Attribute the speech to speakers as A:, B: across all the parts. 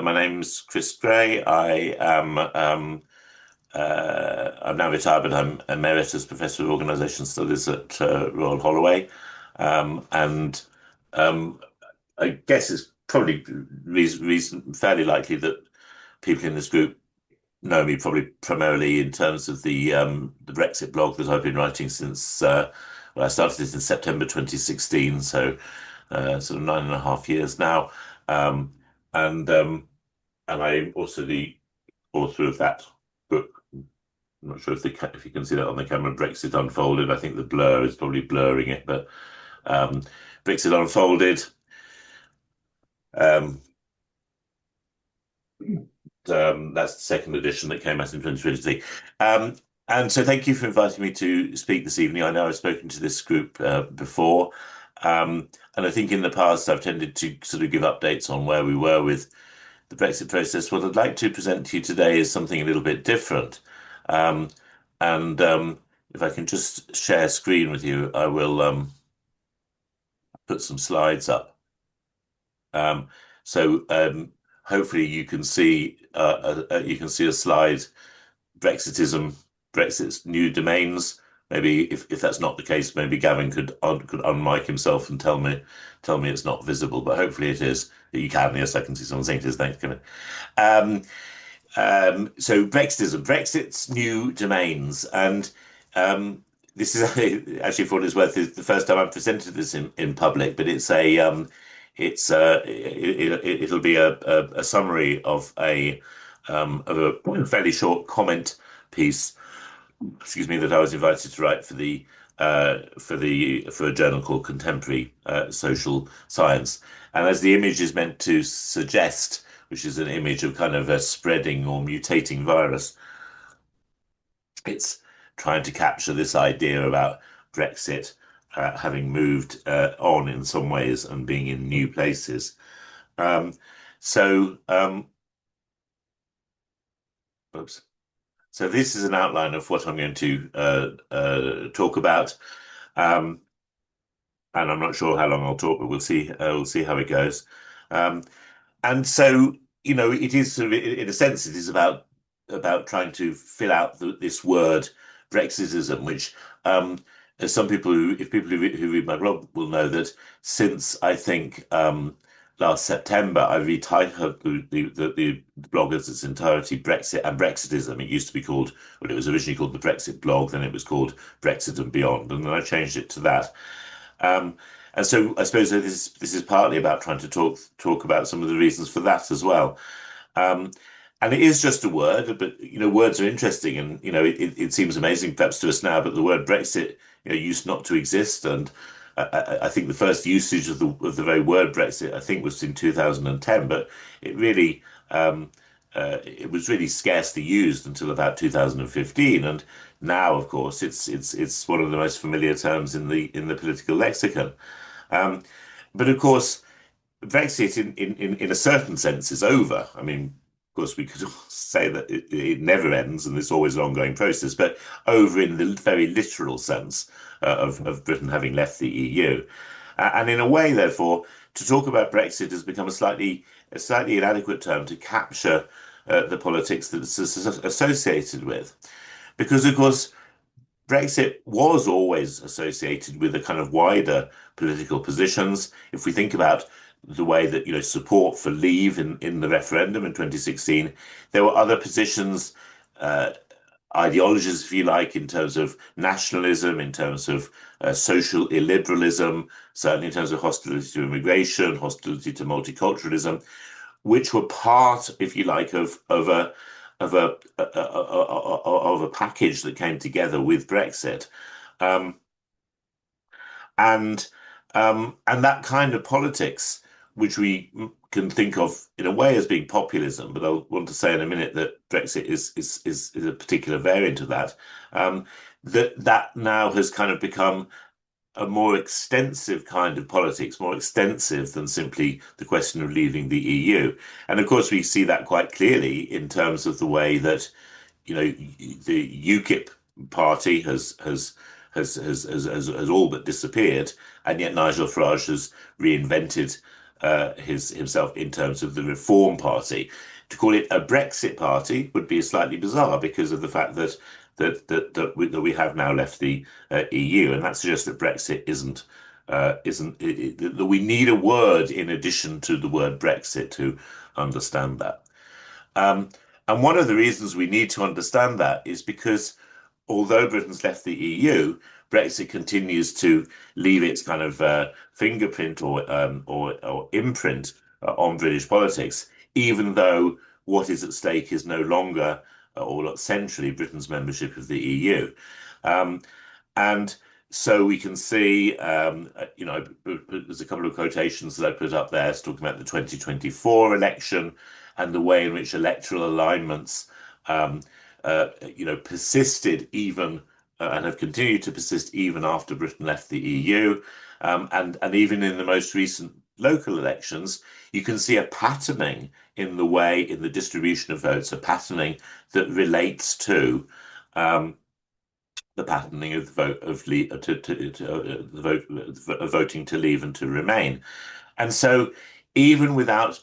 A: My name's Chris Gray. I'm now retired, but I'm Emeritus Professor of Organisation Studies at Royal Holloway. And um, I guess it's probably fairly likely that people in this group know me probably primarily in terms of the Brexit blog that I've been writing since well, I started this in September 2016, so sort of 9.5 years now. Um, and and I'm also the author of that book. I'm not sure if you can see that on the camera. Brexit Unfolded. I think the blur is probably blurring it, but um, Brexit Unfolded. Um, that's the second edition that came out in 2023. And so, thank you for inviting me to speak this evening. I know I've spoken to this group before, and I think in the past I've tended to sort of give updates on where we were with the Brexit process. What I'd like to present to you today is something a little bit different. Um, and if I can just share screen with you, I will put some slides up. Um, so hopefully you can see a slide, Brexitism, Brexit's new domains. Maybe if that's not the case, maybe Gavin could unmic himself and tell me it's not visible, but hopefully it is. You can, yes, I can see someone saying it is. Thanks, Kevin. Um, so Brexitism, Brexit's new domains, and this is actually, for what it's worth, is the first time I've presented this in public. But it'll be a summary of a fairly short comment piece, excuse me, that I was invited to write for a journal called Contemporary Social Science. And as the image is meant to suggest, which is an image of kind of a spreading or mutating virus, it's trying to capture this idea about Brexit having moved on in some ways and being in new places. Um, so, oops. So this is an outline of what I'm going to talk about. Um, and I'm not sure how long I'll talk, but we'll see how it goes. Um, and so, it is sort of, in a sense, it is about trying to fill out this word Brexitism, which, as some people if people who read my blog will know that since I think last September, I retitled the blog as its entirety Brexit and Brexitism. It used to be called, well, it was originally called the Brexit blog, then it was called Brexit and Beyond, and then I changed it to that. Um, and so I suppose that this is partly about trying to talk about some of the reasons for that as well. Um, and it is just a word, but words are interesting, and it seems amazing perhaps to us now, but the word Brexit, used not to exist, and I think the first usage of the very word Brexit, I think, was in 2010, but it really it was really scarcely used until about 2015, and now, of course, it's one of the most familiar terms in the political lexicon. Um, but of course, Brexit, in a certain sense, is over. I mean, of course, we could say that it never ends and it's always an ongoing process, but over in the very literal sense of Britain having left the EU. And in a way, therefore, to talk about Brexit has become a slightly inadequate term to capture the politics that it's associated with. Because, of course, Brexit was always associated with a kind of wider political positions. If we think about the way that support for Leave in the referendum in 2016, there were other positions, uh, ideologies, if you like, in terms of nationalism, in terms of social illiberalism, certainly in terms of hostility to immigration, hostility to multiculturalism, which were part, if you like, of a package that came together with Brexit, um, and and that kind of politics, which we can think of in a way as being populism, but I'll want to say in a minute that Brexit is a particular variant of that. That now has kind of become a more extensive kind of politics, more extensive than simply the question of leaving the EU. And of course, we see that quite clearly in terms of the way that, the UKIP party has all but disappeared, and yet Nigel Farage has reinvented his himself in terms of the Reform Party. To call it a Brexit party would be slightly bizarre because of the fact that we have now left the EU, and that suggests that Brexit isn't that we need a word in addition to the word Brexit to understand that. Um, and one of the reasons we need to understand that is because although Britain's left the EU, Brexit continues to leave its kind of fingerprint or imprint on British politics, even though what is at stake is no longer or centrally Britain's membership of the EU. Um, and so we can see, there's a couple of quotations that I put up there talking about the 2024 election and the way in which electoral alignments, um, persisted even and have continued to persist even after Britain left the EU. And even in the most recent local elections, you can see a patterning in the distribution of votes, a patterning that relates to um, the patterning of the vote of the vote of voting to leave and to remain. And so, even without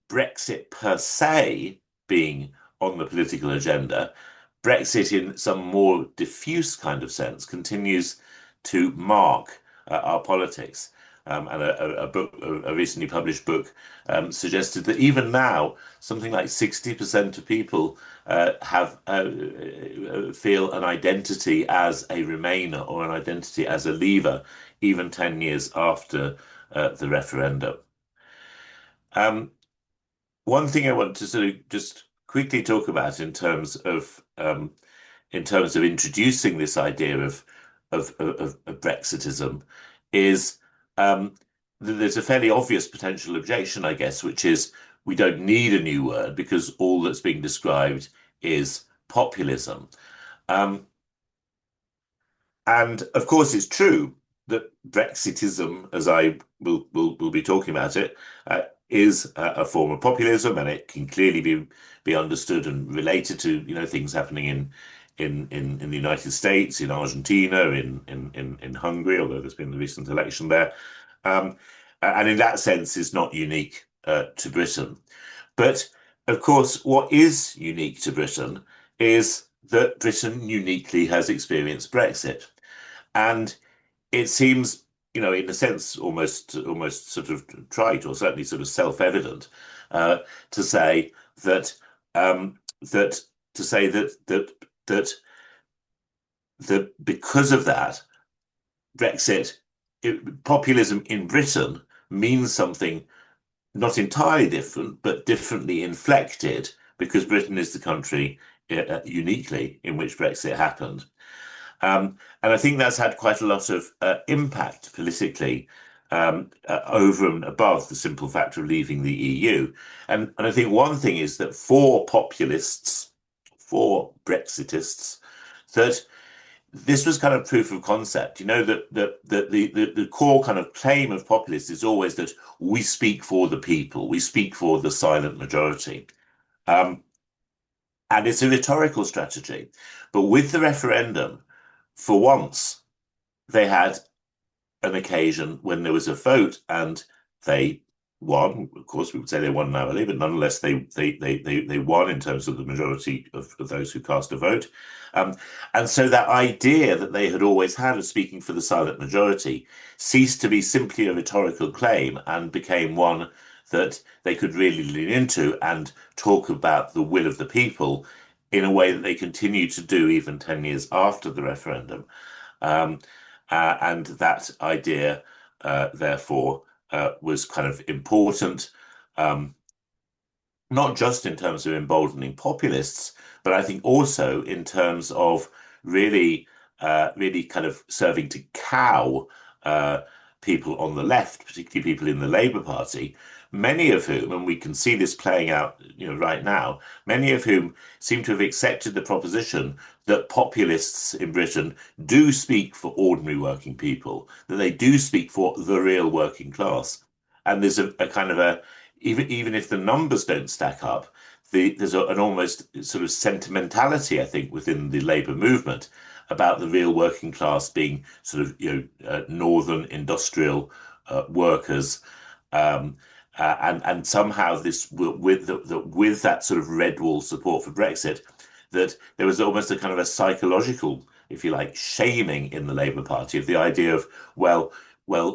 A: Brexit per se being on the political agenda, Brexit, in some more diffuse kind of sense, continues to mark our politics. And a recently published book suggested that even now, something like 60% of people feel an identity as a Remainer or an identity as a Leaver, even 10 years after the referendum. Um, One thing I want to sort of just quickly talk about in terms of introducing this idea of Brexitism is there's a fairly obvious potential objection, I guess, which is we don't need a new word because all that's being described is populism. Um, and of course, it's true that Brexitism, as I will be talking about it, is a form of populism, and it can clearly be understood and related to things happening in the United States, in Argentina, in Hungary, although there's been the recent election there, um, and in that sense, is not unique to Britain. But of course, what is unique to Britain is that Britain uniquely has experienced Brexit. And it seems, in a sense, almost sort of trite or certainly sort of self-evident uh, to say that that to say that that because of that, populism in Britain means something not entirely different, but differently inflected because Britain is the country uniquely in which Brexit happened. And I think that's had quite a lot of impact politically over and above the simple fact of leaving the EU. And I think one thing is that for populists, for Brexitists, that this was kind of proof of concept. The core kind of claim of populists is always that we speak for the people, we speak for the silent majority. Um, and it's a rhetorical strategy. But with the referendum, for once, they had an occasion when there was a vote and they won. Of course, we would say they won narrowly, but nonetheless, they won in terms of the majority of those who cast a vote. Um, and so that idea that they had always had of speaking for the silent majority ceased to be simply a rhetorical claim and became one that they could really lean into and talk about the will of the people in a way that they continue to do even 10 years after the referendum. Um, and that idea, therefore, was kind of important, um, not just in terms of emboldening populists, but I think also in terms of really kind of serving to cow uh, people on the left, particularly people in the Labour Party, many of whom, and we can see this playing out, right now, many of whom seem to have accepted the proposition that populists in Britain do speak for ordinary working people, that they do speak for the real working class. And there's a kind of even if the numbers don't stack up, there's an almost sort of sentimentality, I think, within the Labour movement about the real working class being sort of northern industrial workers Um, and somehow this with that sort of red wall support for Brexit, that there was almost a kind of a psychological, if you like, shaming in the Labour Party of the idea of, well,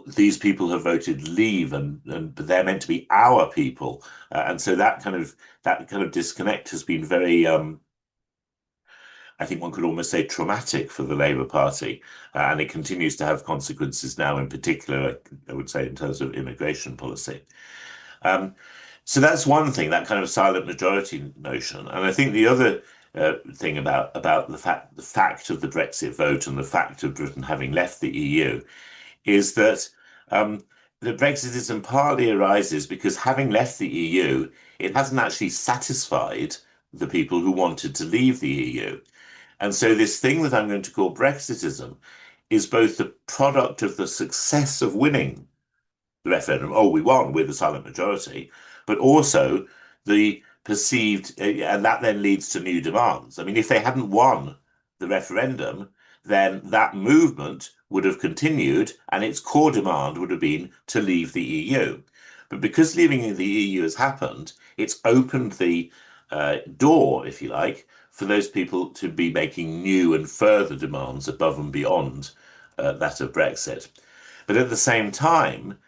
A: these people have voted leave, and they're meant to be our people, and so that kind of disconnect has been very, I think one could almost say, traumatic for the Labour Party, and it continues to have consequences now, in particular, I would say, in terms of immigration policy. Um, so that's one thing, that kind of silent majority notion. And I think the other thing about the fact of the Brexit vote and the fact of Britain having left the EU is that the Brexitism partly arises because having left the EU, it hasn't actually satisfied the people who wanted to leave the EU. And so this thing that I'm going to call Brexitism is both the product of the success of winning the referendum. Oh, we won with a silent majority, but also the perceived, and that then leads to new demands. I mean, if they hadn't won the referendum, then that movement would have continued, and its core demand would have been to leave the EU. But because leaving the EU has happened, it's opened the door, if you like, for those people to be making new and further demands above and beyond that of Brexit. But at the same time,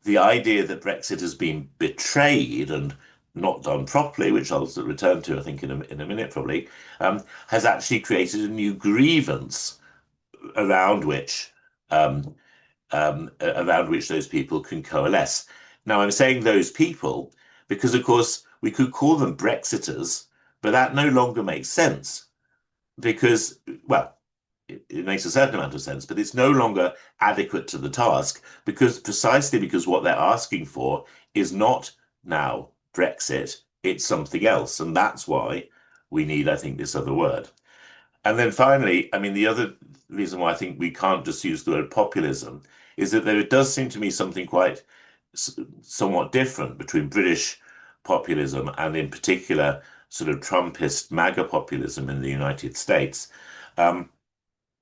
A: the idea that Brexit has been betrayed and not done properly, which I'll return to, I think, in a minute probably, has actually created a new grievance around which um, around which those people can coalesce. Now, I'm saying those people because, of course, we could call them Brexiters, but that no longer makes sense because, well, it makes a certain amount of sense, but it's no longer adequate to the task because precisely because what they're asking for is not now Brexit, it's something else. And that's why we need, I think, this other word. And then finally, I mean, the other reason why I think we can't just use the word populism is that there does seem to me something quite somewhat different between British populism and, in particular, sort of Trumpist MAGA populism in the United States. Um,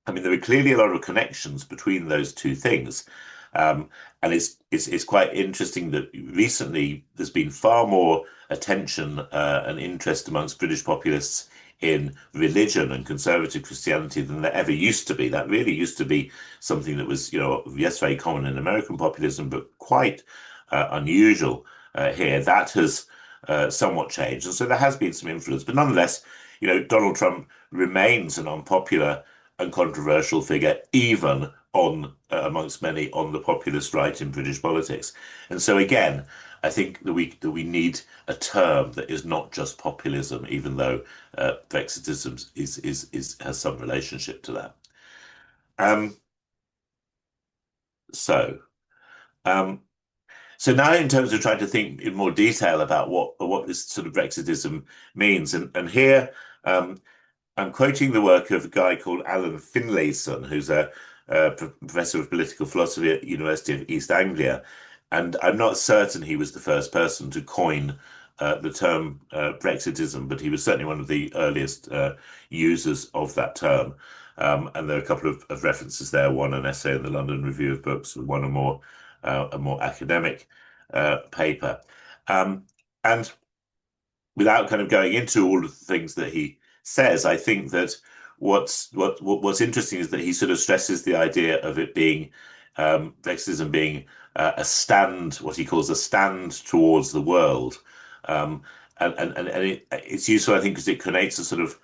A: I mean, there are clearly a lot of connections between those two things. Um, and it's quite interesting that recently there's been far more attention and interest amongst British populists in religion and conservative Christianity than there ever used to be. That really used to be something that was, yes, very common in American populism, but quite unusual here. That has somewhat changed. And so there has been some influence. But nonetheless, Donald Trump remains an unpopular and controversial figure, even on amongst many on the populist right in British politics. And so again, I think that we need a term that is not just populism, even though Brexitism is has some relationship to that. Um, so um, so now in terms of trying to think in more detail about what this sort of Brexitism means, and here I'm quoting the work of a guy called Alan Finlayson, who's a professor of political philosophy at the University of East Anglia. And I'm not certain he was the first person to coin the term Brexitism, but he was certainly one of the earliest users of that term. And there are a couple of references there, one an essay in the London Review of Books, and one a more academic paper. Um, and without kind of going into all of the things that he says, I think that what's interesting is that he sort of stresses the idea of it being Brexism being a stand, what he calls a stand towards the world, um, it's useful, I think, because it creates a sort of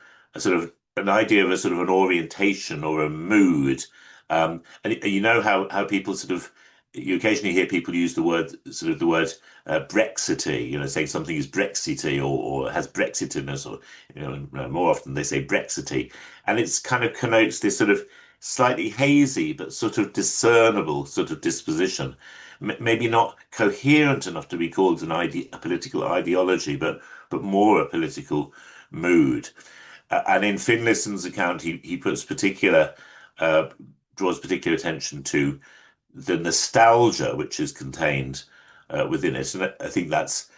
A: an idea of a sort of an orientation or a mood, and you know how people sort of you occasionally hear people use the word Brexity, saying something is Brexity or has Brexitiness, or more often they say Brexity, and it's kind of connotes this sort of slightly hazy but sort of discernible sort of disposition, maybe not coherent enough to be called a political ideology, but more a political mood. And in Finlayson's account, he uh, draws particular attention to the nostalgia which is contained within it. And I think that's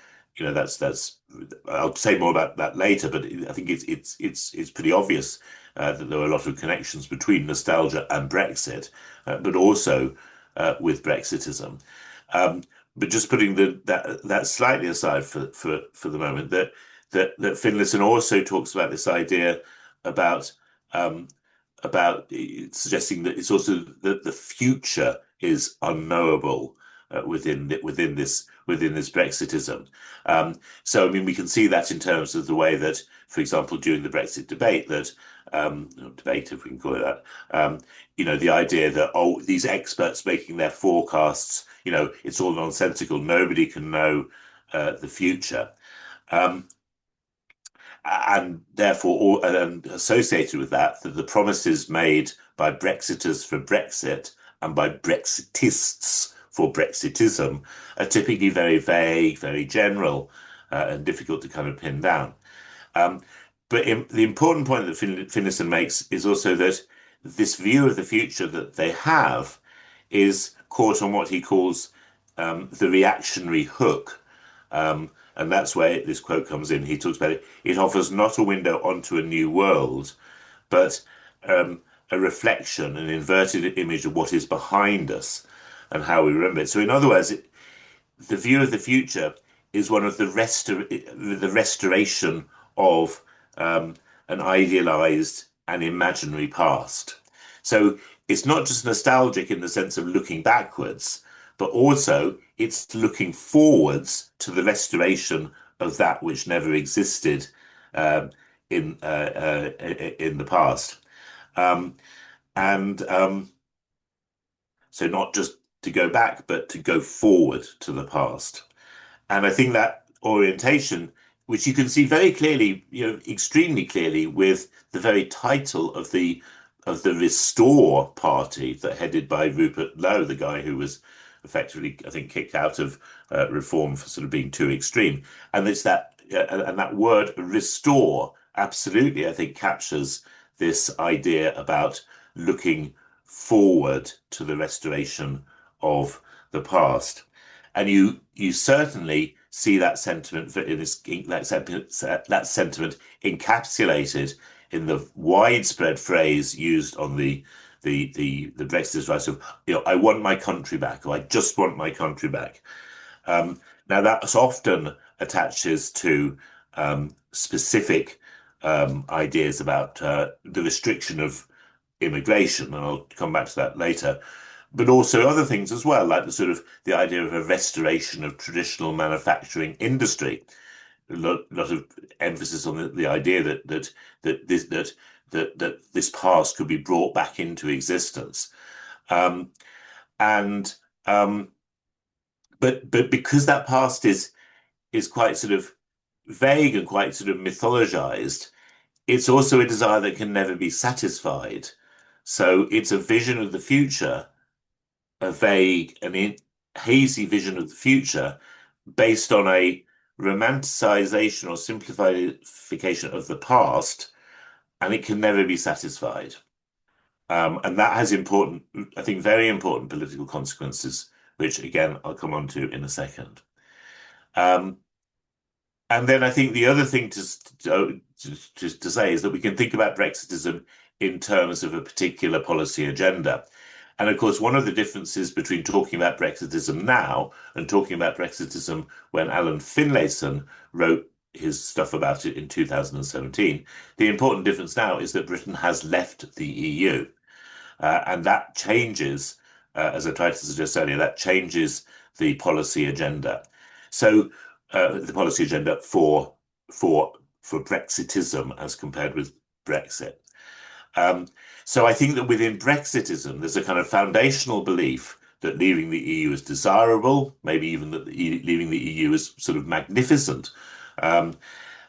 A: I'll say more about that later, but I think it's pretty obvious that there are a lot of connections between nostalgia and Brexit, but also with Brexitism. Um, but just putting that slightly aside for the moment, that Finlayson also talks about this idea about um, suggesting that it's also that the future is unknowable within this Brexitism. So I mean, we can see that in terms of the way that, for example, during the Brexit debate, debate, if we can call it that, the idea that, oh, these experts making their forecasts, it's all nonsensical. Nobody can know the future. Um, and therefore, and associated with that, the promises made by Brexiters for Brexit and by Brexitists for Brexitism are typically very vague, very general, and difficult to kind of pin down. Um, the important point that Finlayson makes is also that this view of the future that they have is caught on what he calls the reactionary hook. And that's where this quote comes in. He talks about it. It offers not a window onto a new world, but a reflection, an inverted image of what is behind us and how we remember it. So, in other words, the view of the future is one of the restoration of an idealized and imaginary past. So it's not just nostalgic in the sense of looking backwards, but also it's looking forwards to the restoration of that which never existed um, in the past. Um, and So not just to go back, but to go forward to the past. And I think that orientation, which you can see very clearly, extremely clearly, with the very title of the Restore Party that headed by Rupert Lowe, the guy who was effectively, I think, kicked out of Reform for sort of being too extreme. And it's and that word restore absolutely, I think, captures this idea about looking forward to the restoration of the past. And you certainly see that sentiment that sentiment encapsulated in the widespread phrase used on the Brexit rights of, I want my country back, or I just want my country back. Now that's often attaches to specific ideas about the restriction of immigration, and I'll come back to that later, but also other things as well, like the idea of a restoration of traditional manufacturing industry. A lot of emphasis on the idea that this past could be brought back into existence, um, and but because that past is quite sort of vague and quite sort of mythologized, it's also a desire that can never be satisfied. So it's a vision of the future, a vague and hazy vision of the future based on a romanticization or simplification of the past, and it can never be satisfied. And that has important, I think, very important political consequences, which again, I'll come on to in a second. Um, And then I think the other thing to say is that we can think about Brexitism in terms of a particular policy agenda. And of course, one of the differences between talking about Brexitism now and talking about Brexitism when Alan Finlayson wrote his stuff about it in 2017, the important difference now is that Britain has left the EU. And that changes, as I tried to suggest earlier, that changes the policy agenda. So the policy agenda for Brexitism as compared with Brexit. Um, so I think that within Brexitism, there's a kind of foundational belief that leaving the EU is desirable, maybe even that leaving the EU is sort of magnificent. Um,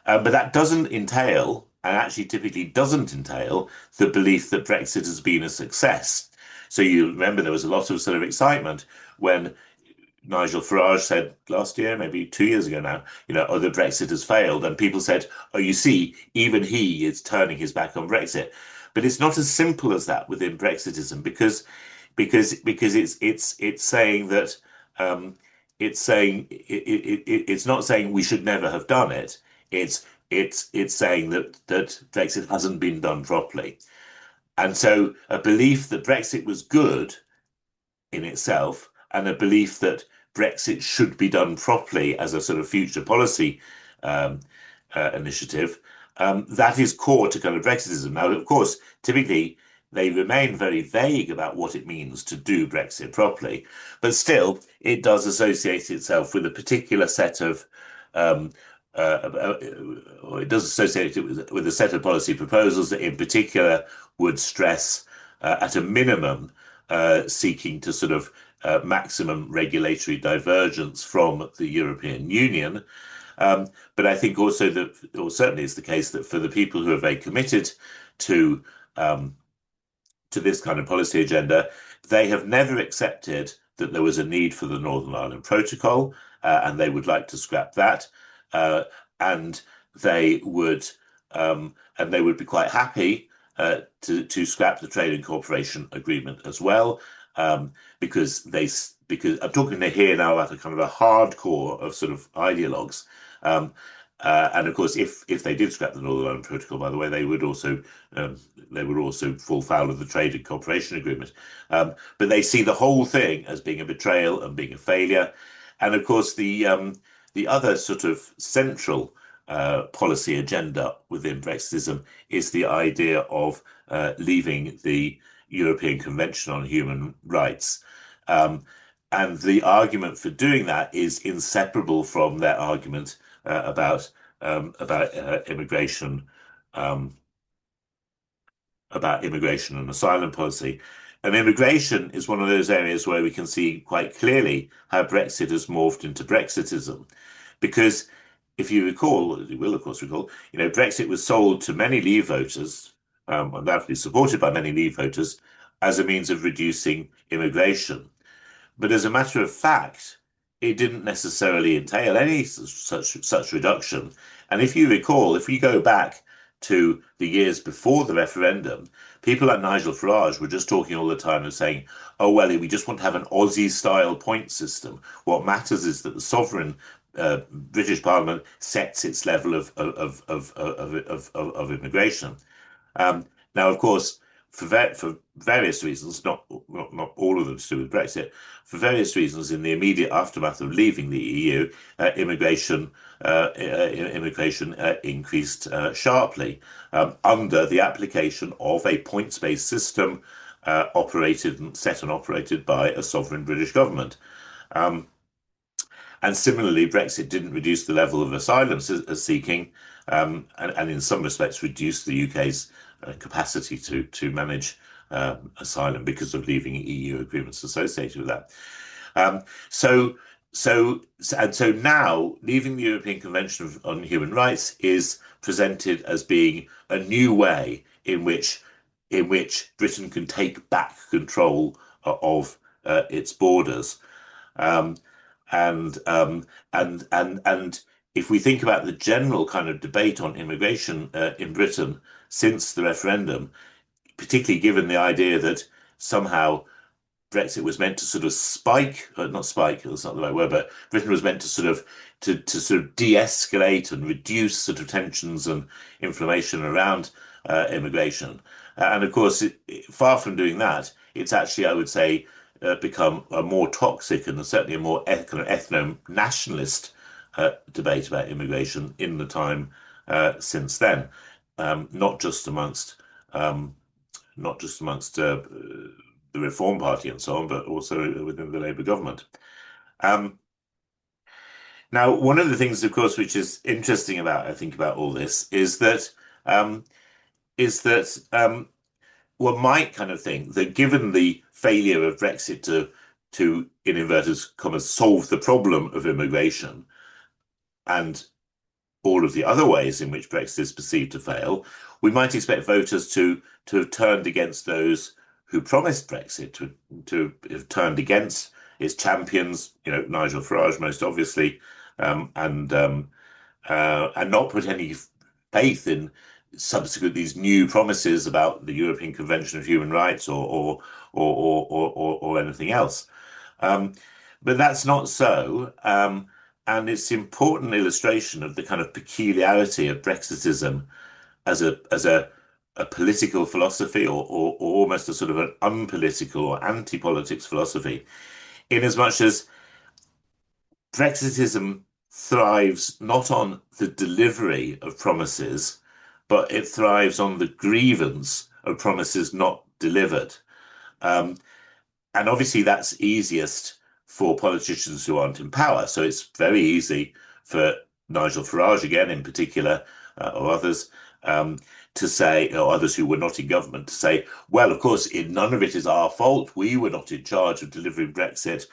A: but that doesn't entail, and actually typically doesn't entail, the belief that Brexit has been a success. So you remember there was a lot of sort of excitement when Nigel Farage said last year, maybe 2 years ago now, the Brexit has failed. And people said, oh, you see, even he is turning his back on Brexit. But it's not as simple as that within Brexitism because it's saying that it's not saying we should never have done it. It's saying that Brexit hasn't been done properly. And so a belief that Brexit was good in itself and a belief that Brexit should be done properly as a sort of future policy um, initiative. That is core to kind of Brexitism. Now, of course, typically they remain very vague about what it means to do Brexit properly, but still, it does associate itself with a particular set of um, or it does associate it with a set of policy proposals that, in particular, would stress, at a minimum, seeking to sort of maximum regulatory divergence from the European Union. But I think also that, or certainly it's the case that for the people who are very committed to um, to this kind of policy agenda, they have never accepted that there was a need for the Northern Ireland Protocol, and they would like to scrap that. Uh, and they would and they would be quite happy to scrap the Trade and Cooperation Agreement as well, because because I'm talking here now about a kind of a hardcore of sort of ideologues. Um, and of course, if they did scrap the Northern Ireland Protocol, by the way, um, they would also fall foul of the Trade and Cooperation Agreement. But they see the whole thing as being a betrayal and being a failure. And of course, the other sort of central policy agenda within Brexitism is the idea of leaving the European Convention on Human Rights. Um, and the argument for doing that is inseparable from their argument about immigration, um, about immigration and asylum policy. And immigration is one of those areas where we can see quite clearly how Brexit has morphed into Brexitism. Because if you recall, you will of course recall, Brexit was sold to many Leave voters, undoubtedly supported by many Leave voters, as a means of reducing immigration. But as a matter of fact, it didn't necessarily entail any such reduction. And if you recall, if we go back to the years before the referendum, people like Nigel Farage were just talking all the time and saying, "Oh well, we just want to have an Aussie-style point system. What matters is that the sovereign British Parliament sets its level of immigration." Um, Now, of course, for various reasons, not all of them to do with Brexit, for various reasons, in the immediate aftermath of leaving the EU, immigration increased sharply under the application of a points-based system operated and set and operated by a sovereign British government. Um, and similarly, Brexit didn't reduce the level of asylum seeking, and in some respects reduced the UK's capacity to manage asylum because of leaving EU agreements associated with that. Um, so, so now, leaving the European Convention on Human Rights is presented as being a new way in which Britain can take back control of its borders. Um, and if we think about the general kind of debate on immigration in Britain since the referendum, particularly given the idea that somehow Brexit was meant to sort of spike, not spike, that's not the right word, but Britain was meant to sort of de-escalate and reduce sort of tensions and inflammation around immigration. And of course, far from doing that, it's actually, I would say, become a more toxic and certainly a more kind of ethno-nationalist debate about immigration in the time since then, not just amongst um, not just amongst the Reform Party and so on, but also within the Labour government. Um, Now, one of the things, of course, which is interesting about, I think, about all this um, is that one might kind of think that given the failure of Brexit to in inverted commas solve the problem of immigration and all of the other ways in which Brexit is perceived to fail, we might expect voters to have turned against those who promised Brexit, to have turned against its champions, Nigel Farage most obviously, and not put any faith in subsequent these new promises about the European Convention of Human Rights or anything else. Um, but that's not so. And it's an important illustration of the kind of peculiarity of Brexitism as a political philosophy or almost a sort of an unpolitical or anti-politics philosophy, in as much as Brexitism thrives not on the delivery of promises, but it thrives on the grievance of promises not delivered. Um, and obviously, that's easiest for politicians who aren't in power. So it's very easy for Nigel Farage, again in particular, or others, um, to say, or others who were not in government, to say, well, of course, none of it is our fault. We were not in charge of delivering Brexit,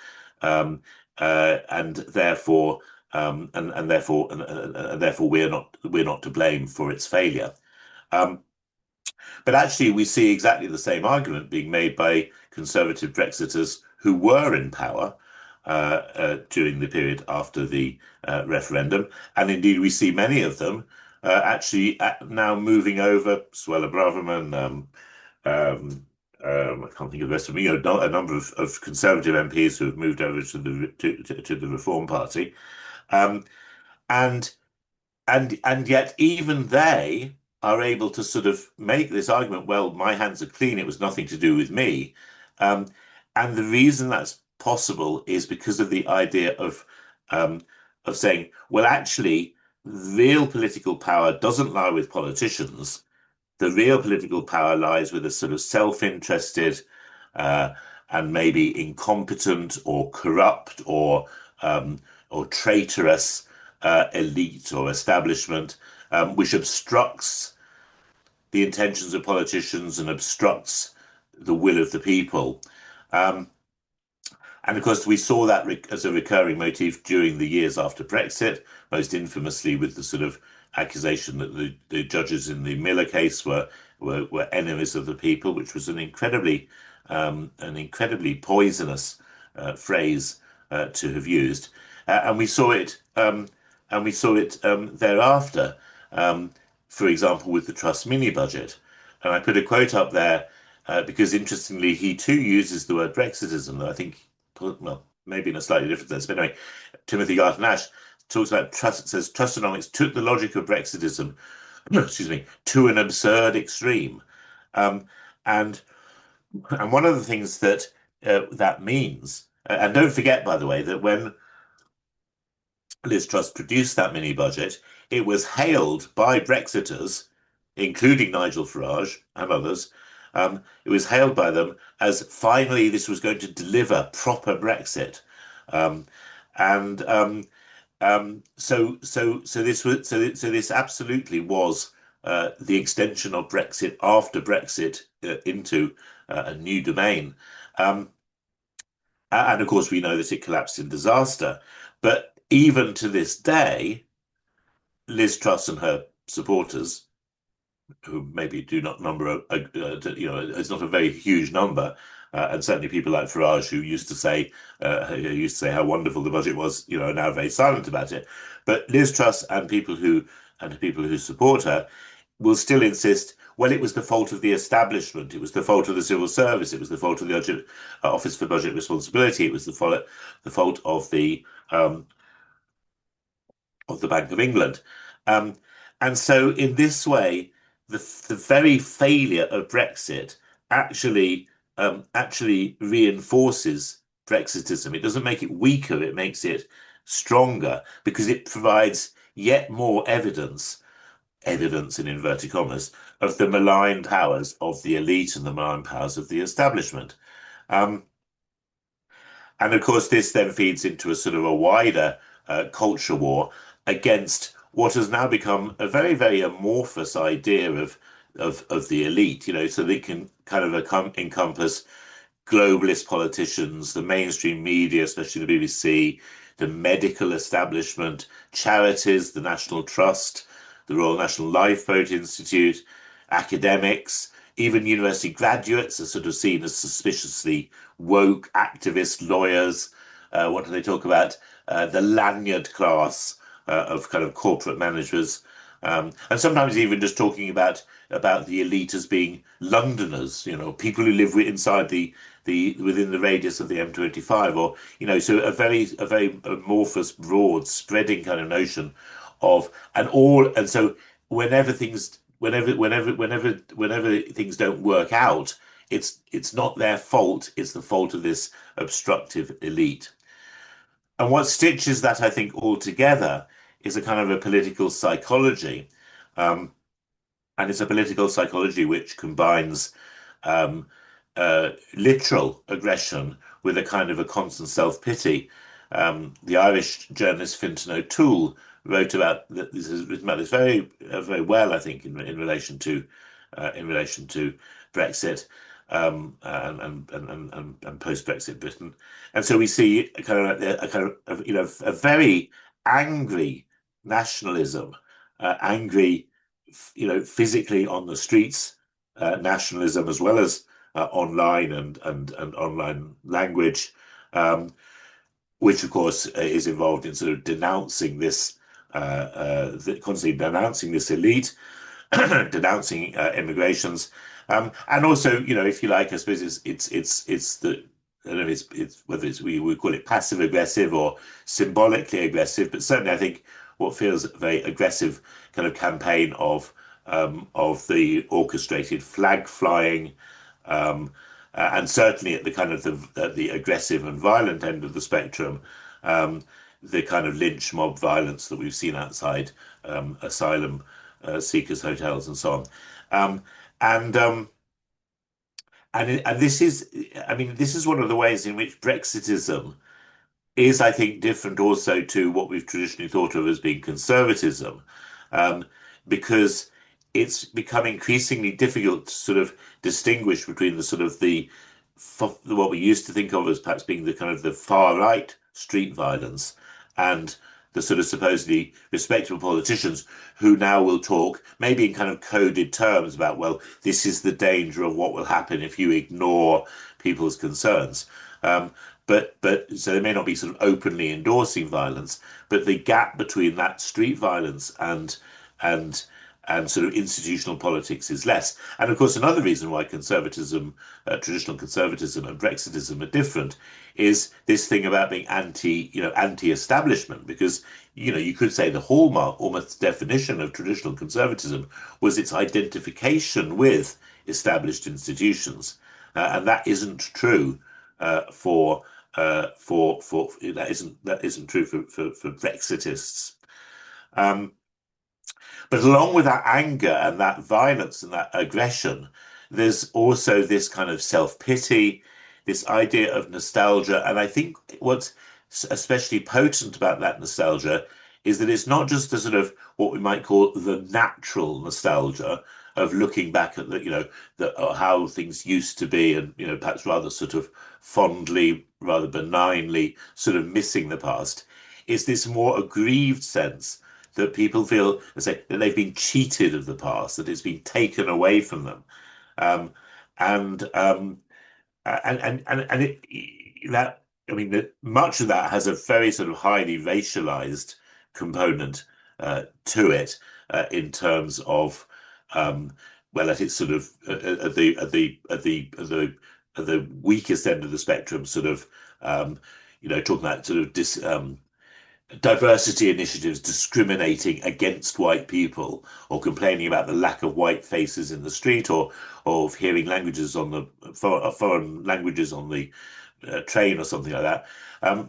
A: um, and therefore, and therefore, we're not to blame for its failure. Um, but actually, we see exactly the same argument being made by conservative Brexiters who were in power during the period after the referendum. And indeed, we see many of them actually now moving over. Suella Braverman, um, I can't think of the rest of them, a number of conservative MPs who have moved over to the Reform Party. Um, and and yet even they are able to sort of make this argument, well, my hands are clean, it was nothing to do with me. Um, and the reason that's possible is because of the idea um, of saying, well, actually, real political power doesn't lie with politicians. The real political power lies with a sort of self-interested uh, and maybe incompetent or corrupt or traitorous elite or establishment, which obstructs the intentions of politicians and obstructs the will of the people. Um, and of course, we saw that as a recurring motif during the years after Brexit, most infamously with the sort of accusation that the judges in the Miller case were enemies of the people, which was an incredibly poisonous phrase to have used, and we saw it thereafter. Um, for example, with the Trust mini budget, and I put a quote up there because interestingly, he too uses the word Brexitism. I think, well, maybe in a slightly different sense, but anyway, Timothy Garton Ash talks about trust, says Trustonomics took the logic of Brexitism, excuse me, to an absurd extreme. Um, and and one of the things that means, and don't forget, by the way, that when Liz Truss produced that mini budget, it was hailed by Brexiters, including Nigel Farage and others. It was hailed by them as finally this was going to deliver proper Brexit. Um, and so this absolutely was the extension of Brexit after Brexit into a new domain. Um, and of course, we know that it collapsed in disaster. But even to this day, Liz Truss and her supporters, who maybe do not number, it's not a very huge number, and certainly people like Farage, who used to say how wonderful the budget was, are now very silent about it. But Liz Truss and people who support her will still insist, well, it was the fault of the establishment, it was the fault of the civil service, it was the fault of the Office for Budget Responsibility, it was the fault of the Bank of England. Um, and so, in this way, the very failure of Brexit actually reinforces Brexitism. It doesn't make it weaker; it makes it stronger because it provides yet more evidence in inverted commas of the malign powers of the elite and the malign powers of the establishment. Um, and of course, this then feeds into a sort of a wider culture war against what has now become a very, very amorphous idea of the elite, so they can kind of encompass globalist politicians, the mainstream media, especially the BBC, the medical establishment, charities, the National Trust, the Royal National Lifeboat Institute, academics, even university graduates are sort of seen as suspiciously woke activists, lawyers. What do they talk about? The lanyard class of kind of corporate managers. And sometimes even just talking about the elite as being Londoners, people who live inside the within the radius of the M25, or so a very amorphous, broad, spreading kind of notion of and so whenever things don't work out, it's not their fault. It's the fault of this obstructive elite. And what stitches that, I think, all together is a kind of a political psychology. Um, and it's a political psychology which combines um, literal aggression with a kind of a constant self-pity. The Irish journalist Fintan O'Toole wrote about this has written about this very well, I think, in relation to Brexit and post-Brexit Britain. And so we see a kind of like a kind of a very angry nationalism, angry physically on the streets nationalism as well as online and online language, um, which of course is involved in sort of denouncing this, constantly denouncing this elite, denouncing immigrations, and also, if you like, I suppose it's the I don't know if it's whether it's we would call it passive aggressive or symbolically aggressive, but certainly I think what feels a very aggressive kind of campaign of the orchestrated flag flying, and certainly at the kind of the aggressive and violent end of the spectrum, um, the kind of lynch mob violence that we've seen outside asylum seekers' hotels and so on. Um, and and this is, I mean, this is one of the ways in which Brexitism is, I think, different also to what we've traditionally thought of as being conservatism, um, because it's become increasingly difficult to sort of distinguish between the sort of what we used to think of as perhaps being the kind of the far right street violence and the sort of supposedly respectable politicians who now will talk maybe in kind of coded terms about, well, this is the danger of what will happen if you ignore people's concerns. Um, but so they may not be sort of openly endorsing violence, but the gap between that street violence and and sort of institutional politics is less. And of course, another reason why conservatism, traditional conservatism, and Brexitism are different is this thing about being anti-establishment, because you could say the hallmark, almost definition of traditional conservatism was its identification with established institutions, and that isn't true for that isn't true for Brexitists. Um, but along with that anger and that violence and that aggression, there's also this kind of self-pity, this idea of nostalgia. And I think what's especially potent about that nostalgia is that it's not just a sort of what we might call the natural nostalgia of looking back at how things used to be, and perhaps rather sort of fondly, rather benignly sort of missing the past. It's this more aggrieved sense that people feel as say that they've been cheated of the past, that it's been taken away from them, um, and and that I mean that much of that has a very sort of highly racialized component to it in terms of well, at its sort of at the weakest end of the spectrum, sort of talking about sort of diversity initiatives discriminating against white people or complaining about the lack of white faces in the street or of hearing languages on the foreign languages on the train or something like that.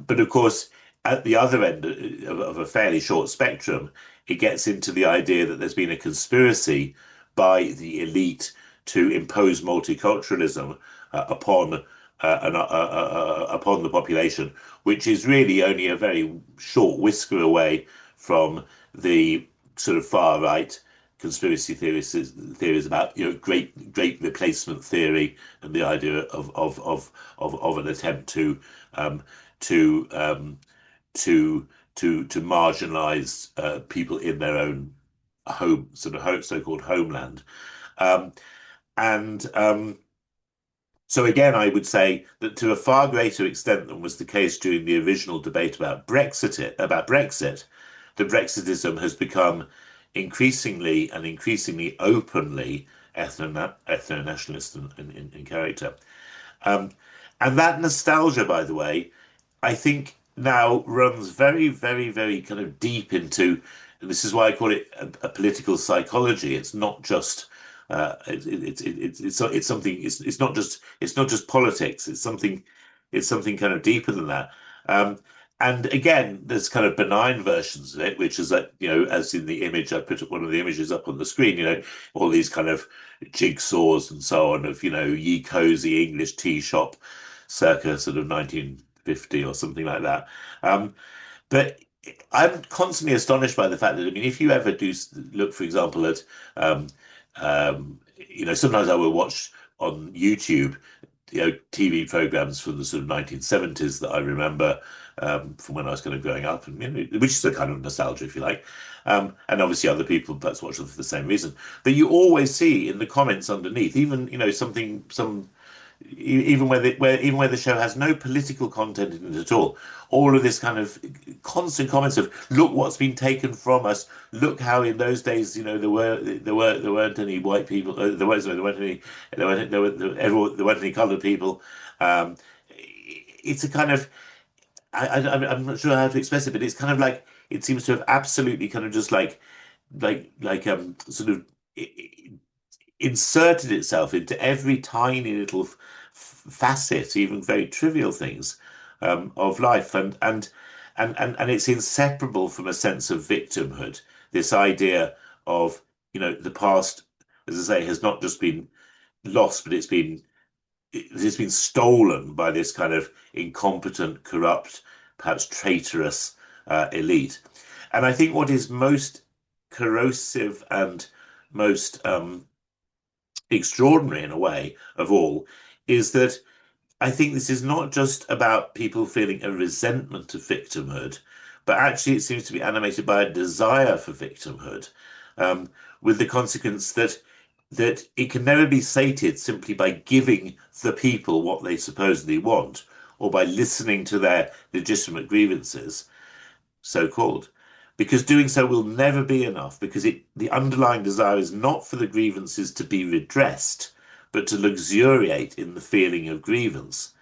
A: But of course, at the other end of a fairly short spectrum, it gets into the idea that there's been a conspiracy by the elite to impose multiculturalism upon upon the population, which is really only a very short whisker away from the sort of far right conspiracy theories about great replacement theory and the idea of an attempt um, to to to marginalize people in their own so-called homeland. Um, and So again, I would say that to a far greater extent than was the case during the original debate about Brexit, the Brexitism has become increasingly openly ethno-nationalist in character. Um, and that nostalgia, by the way, I think now runs very kind of deep into, and this is why I call it a political psychology. It's not just it's something. It's not just politics. It's something kind of deeper than that. Um, And again, there's kind of benign versions of it, which is that, as in the image, I put one of the images up on the screen, all these kind of jigsaws and so on of, ye cozy English tea shop circa sort of 1950 or something like that. But I'm constantly astonished by the fact that, I mean, if you ever do look, for example, at, um, sometimes I will watch on YouTube, TV programs from the sort of 1970s that I remember from when I was kind of growing up, and which is a kind of nostalgia, if you like. And obviously, other people perhaps watch them for the same reason. But you always see in the comments underneath, even something, even where the show has no political content in it at all of this kind of constant comments of look what's been taken from us, look how in those days there weren't any white people, there weren't any there weren't any coloured people. Um, it's a kind of I'm not sure how to express it, but it's kind of like it seems to have absolutely kind of just sort of inserted itself into every tiny little facet, even very trivial things of life, and it's inseparable from a sense of victimhood. This idea of the past, as I say, has not just been lost, but it's been stolen by this kind of incompetent, corrupt, perhaps traitorous elite. And I think what is most corrosive and most extraordinary in a way of all is that I think this is not just about people feeling a resentment of victimhood, but actually it seems to be animated by a desire for victimhood, um, with the consequence that it can never be sated simply by giving the people what they supposedly want, or by listening to their legitimate grievances, so-called, because doing so will never be enough, because the underlying desire is not for the grievances to be redressed, but to luxuriate in the feeling of grievance.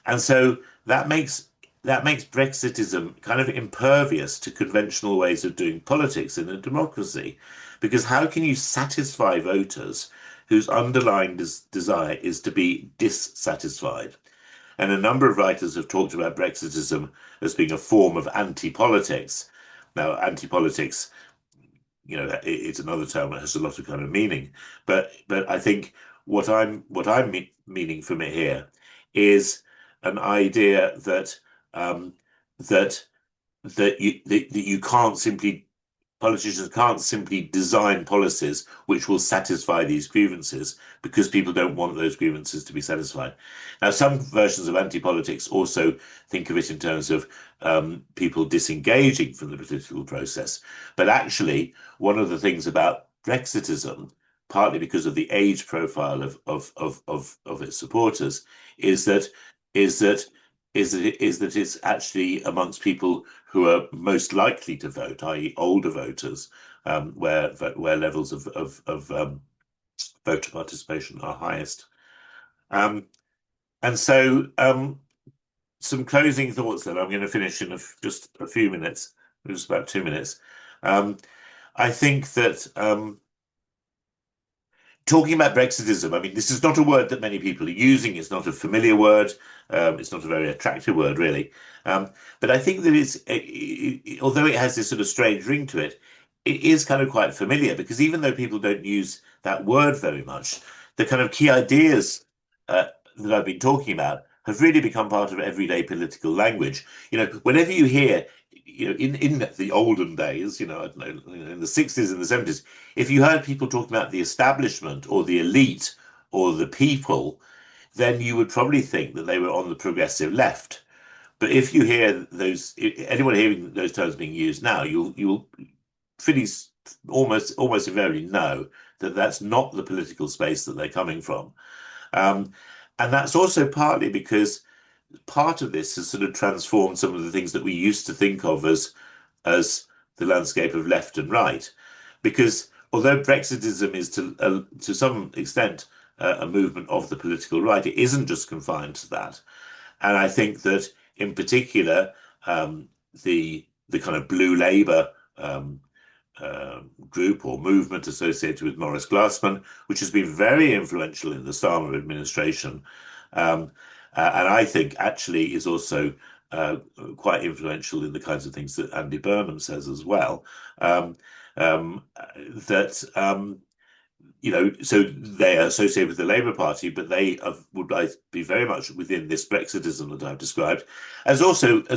A: And so that makes Brexitism kind of impervious to conventional ways of doing politics in a democracy. Because how can you satisfy voters whose underlying desire is to be dissatisfied? And a number of writers have talked about Brexitism as being a form of anti-politics. Now, anti-politics, it's another term that has a lot of kind of meaning. But I think what I'm meaning from it here is an idea that um, that that you can't simply politicians can't simply design policies which will satisfy these grievances because people don't want those grievances to be satisfied. Now, some versions of anti-politics also think of it in terms of people disengaging from the political process. But actually, one of the things about Brexitism, partly because of the age profile of its supporters, is that is that is that it's actually amongst people who are most likely to vote, i.e., older voters, where levels of voter participation are highest. Um, and so, some closing thoughts. Then I'm going to finish in just a few minutes, just about 2 minutes. Um, I think that. Talking about Brexitism, I mean, this is not a word that many people are using. It's not a familiar word. It's not a very attractive word, really. But I think that although it has this sort of strange ring to it, it is kind of quite familiar because even though people don't use that word very much, the kind of key ideas uh, that I've been talking about have really become part of everyday political language. Whenever you hear, in the olden days, I don't know, in the 60s and the 70s, if you heard people talking about the establishment or the elite or the people, then you would probably think that they were on the progressive left. But if you hear anyone hearing those terms being used now, you'll pretty almost invariably know that that's not the political space that they're coming from. Um, and that's also partly because part of this has sort of transformed some of the things that we used to think of as the landscape of left and right. Because although Brexitism is to some extent a movement of the political right, it isn't just confined to that. And I think that in particular, the kind of blue Labour group or movement associated with Maurice Glassman, which has been very influential in the Starmer administration, and I think actually is also uh, quite influential in the kinds of things that Andy Burnham says as well. Um, um, that so they are associated with the Labour Party, but they would like be very much within this Brexitism that I've described, as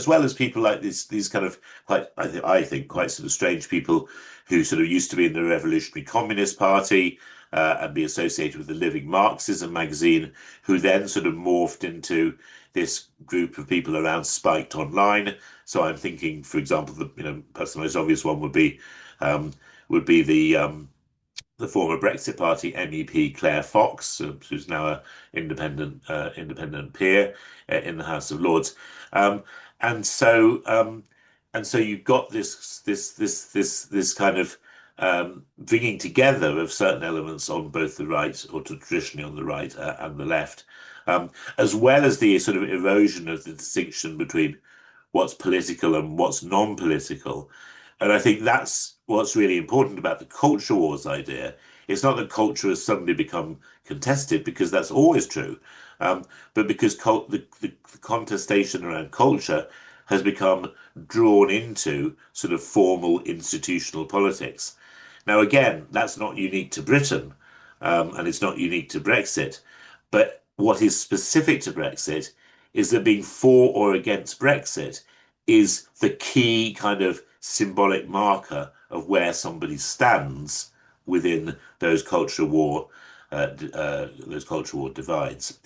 A: well as people like these kind of quite I think quite sort of strange people who sort of used to be in the Revolutionary Communist Party and be associated with the Living Marxism magazine, who then sort of morphed into this group of people around Spiked Online. So I'm thinking, for example, perhaps the most obvious one would be the former Brexit Party MEP Claire Fox, who's now an independent peer in the House of Lords, um, and so you've got this kind of bringing together of certain elements on both the right, or traditionally on the right, and the left, as well as the sort of erosion of the distinction between what's political and what's non-political. And I think that's what's really important about the culture wars idea. It's not that culture has suddenly become contested, because that's always true, um, but because the contestation around culture has become drawn into sort of formal institutional politics. Now, again, that's not unique to Britain, and it's not unique to Brexit. But what is specific to Brexit is that being for or against Brexit is the key kind of symbolic marker of where somebody stands within those cultural war divides.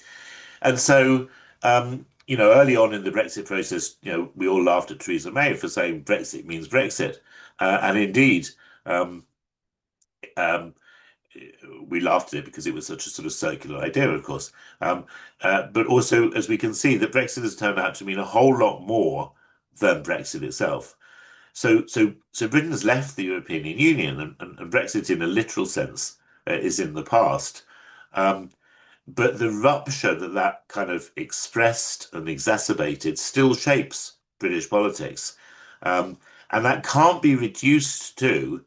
A: And so, early on in the Brexit process, we all laughed at Theresa May for saying Brexit means Brexit, and indeed. Um, um, we laughed at it because it was such a sort of circular idea, of course. Um, but also, as we can see, that Brexit has turned out to mean a whole lot more than Brexit itself. So Britain has left the European Union, and Brexit, in a literal sense, is in the past. Um, but the rupture that kind of expressed and exacerbated still shapes British politics. Um, and that can't be reduced to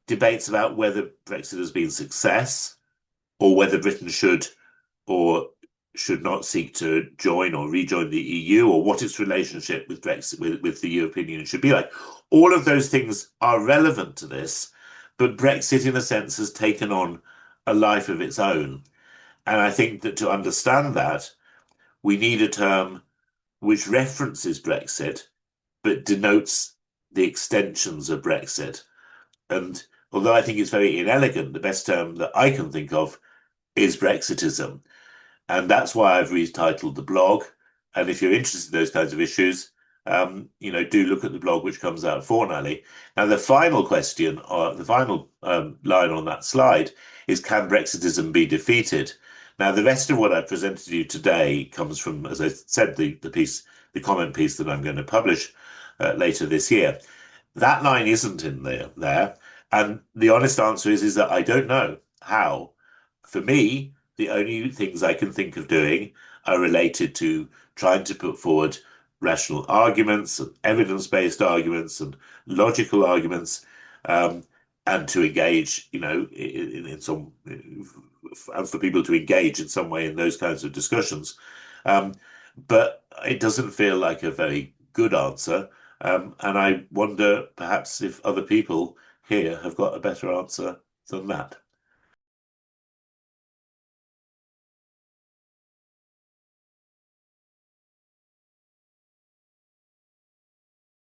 A: debates about whether Brexit has been a success, or whether Britain should or should not seek to join or rejoin the EU, or what its relationship with Brexit with the European Union should be like. All of those things are relevant to this, but Brexit, in a sense, has taken on a life of its own. And I think that to understand that, we need a term which references Brexit, but denotes the extensions of Brexit. And although I think it's very inelegant, the best term that I can think of is Brexitism. And that's why I've retitled the blog. And if you're interested in those kinds of issues, do look at the blog, which comes out fortnightly. Now, the final question, or the final line on that slide, is, can Brexitism be defeated? Now, the rest of what I've presented to you today comes from, as I said, the comment piece that I'm going to publish later this year. That line isn't in there. And the honest answer is that I don't know how. For me, the only things I can think of doing are related to trying to put forward rational arguments and evidence-based arguments and logical arguments, um, and to engage, in some, and for people to engage in some way in those kinds of discussions. Um, but it doesn't feel like a very good answer. And I wonder perhaps if other people here have got a better answer than that.